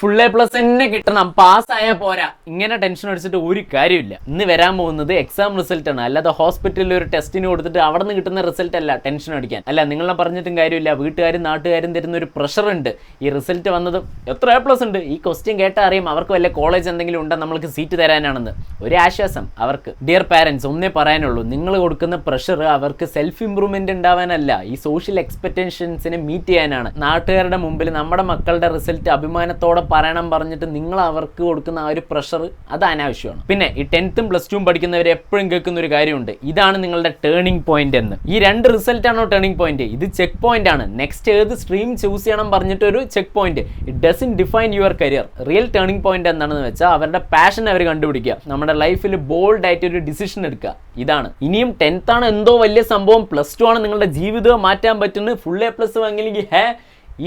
Full A plus തന്നെ കിട്ടണം, പാസ്സായാൽ പോരാ. ഇങ്ങനെ ടെൻഷൻ അടിച്ചിട്ട് ഒരു കാര്യമില്ല. ഇന്ന് വരാൻ പോകുന്നത് എക്സാം റിസൾട്ട് ആണ്, അല്ലാതെ ഹോസ്പിറ്റലിൽ ഒരു ടെസ്റ്റിന് കൊടുത്തിട്ട് അവിടെ നിന്ന് കിട്ടുന്ന റിസൾട്ട് അല്ല ടെൻഷൻ അടിക്കാൻ. അല്ല, നിങ്ങളെ പറഞ്ഞിട്ടും കാര്യമില്ല, വീട്ടുകാരും നാട്ടുകാരും തരുന്ന ഒരു പ്രഷർ ഉണ്ട്. ഈ റിസൾട്ട് വന്നത് എത്ര എ പ്ലസ് ഉണ്ട്, ഈ ക്വസ്റ്റ്യൻ കേട്ടാൽ അറിയാം അവർക്ക് വല്ല കോളേജ് എന്തെങ്കിലും ഉണ്ടോ നമ്മൾക്ക് സീറ്റ് തരാനാണെന്ന്. ഒരു ആശ്വാസം അവർക്ക്. ഡിയർ പാരൻസ്, ഒന്നേ പറയാനുള്ളൂ, നിങ്ങൾ കൊടുക്കുന്ന പ്രഷർ അവർക്ക് സെൽഫ് ഇംപ്രൂവ്മെന്റ് ഉണ്ടാവാനല്ല, ഈ സോഷ്യൽ എക്സ്പെക്ടേഷൻസിനെ മീറ്റ് ചെയ്യാനാണ്. നാട്ടുകാരുടെ മുമ്പിൽ നമ്മുടെ മക്കളുടെ റിസൾട്ട് അഭിമാനത്തോടെ പറയണം പറഞ്ഞിട്ട് നിങ്ങൾ അവർക്ക് കൊടുക്കുന്ന ആ ഒരു പ്രഷർ അത് അനാവശ്യമാണ്. പിന്നെ ഈ 10th പ്ലസ് 2 പഠിക്കുന്നവർ എപ്പോഴും കേൾക്കുന്ന ഒരു കാര്യമുണ്ട്, ഇതാണ് നിങ്ങളുടെ ടേണിംഗ് പോയിന്റ് എന്ന്. ഈ രണ്ട് റിസൾട്ട് ആണോ ടേണിംഗ് പോയിന്റ്? ഇത് ചെക്ക് പോയിന്റ് ആണ്. നെക്സ്റ്റ് ഏത് സ്ട്രീം ചൂസ് ചെയ്യണം പറഞ്ഞിട്ട് ഒരു check point. It doesn't define your career. Real turning point എന്താണെന്ന് വെച്ചാൽ അവരുടെ പാഷൻ അവർ കണ്ടുപിടിക്കുക, നമ്മുടെ ലൈഫിൽ ബോൾഡ് ആയിട്ട് ഒരു ഡിസിഷൻ എടുക്കുക. ഇതാണ്. ഇനിയും 10th ആണ് എന്തോ വലിയ സംഭവം, പ്ലസ് 2 ആണ് നിങ്ങളുടെ ജീവിതം മാറ്റാൻ പറ്റുന്നത്, ഫുൾ എ പ്ലസ് വാങ്ങിയില്ലെങ്കിൽ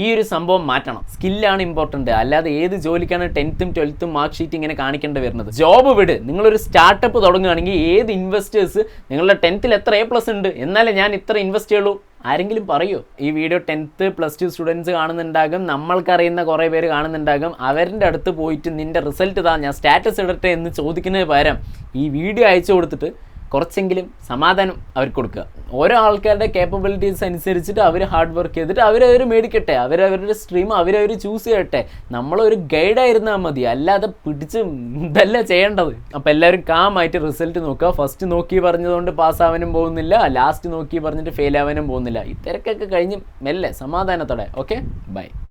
ഈ ഒരു സംഭവം മാറ്റണം. സ്കില്ലാണ് ഇമ്പോർട്ടൻറ്റ്, അല്ലാതെ ഏത് ജോലിക്കാണ് 10th 12th മാർക്ക് ഷീറ്റ് ഇങ്ങനെ കാണിക്കേണ്ടി വരുന്നത്? ജോബ് വിട്. നിങ്ങളൊരു സ്റ്റാർട്ടപ്പ് തുടങ്ങുകയാണെങ്കിൽ ഏത് ഇൻവെസ്റ്റേഴ്സ് നിങ്ങളുടെ 10th എത്ര എ പ്ലസ് ഉണ്ട് എന്നാലേ ഞാൻ ഇത്ര ഇൻവെസ്റ്റ് ചെയ്യുള്ളൂ ആരെങ്കിലും പറയോ? ഈ വീഡിയോ 10th പ്ലസ് 2 സ്റ്റുഡൻസ് കാണുന്നുണ്ടാകും, നമ്മൾക്കറിയുന്ന കുറേ പേര് കാണുന്നുണ്ടാകും. അവരുടെ അടുത്ത് പോയിട്ട് നിൻ്റെ റിസൾട്ട് താ, ഞാൻ സ്റ്റാറ്റസ് ഇടട്ടെ എന്ന് ചോദിക്കുന്നതിന് പകരം ഈ വീഡിയോ അയച്ചു കൊടുത്തിട്ട് കുറച്ചെങ്കിലും സമാധാനം അവർക്ക് കൊടുക്കുക. ഓരോ ആൾക്കാരുടെ കേപ്പബിലിറ്റീസ് അനുസരിച്ചിട്ട് അവർ ഹാർഡ് വർക്ക് ചെയ്തിട്ട് അവരവർ മേടിക്കട്ടെ, അവരവരുടെ സ്ട്രീം അവരവർ ചൂസ് ചെയ്യട്ടെ. നമ്മളൊരു ഗൈഡായിരുന്നാൽ മതി, അല്ലാതെ പിടിച്ച് ഇതല്ല ചെയ്യേണ്ടത്. അപ്പോൾ എല്ലാവരും കാമായിട്ട് റിസൾട്ട് നോക്കുക. ഫസ്റ്റ് നോക്കി പറഞ്ഞതുകൊണ്ട് പാസ്സാവാനും പോകുന്നില്ല, ലാസ്റ്റ് നോക്കി പറഞ്ഞിട്ട് ഫെയിൽ ആവാനും പോകുന്നില്ല. ഈ തിരക്കൊക്കെ കഴിഞ്ഞ് മെല്ലെ സമാധാനത്തോടെ. Okay, by.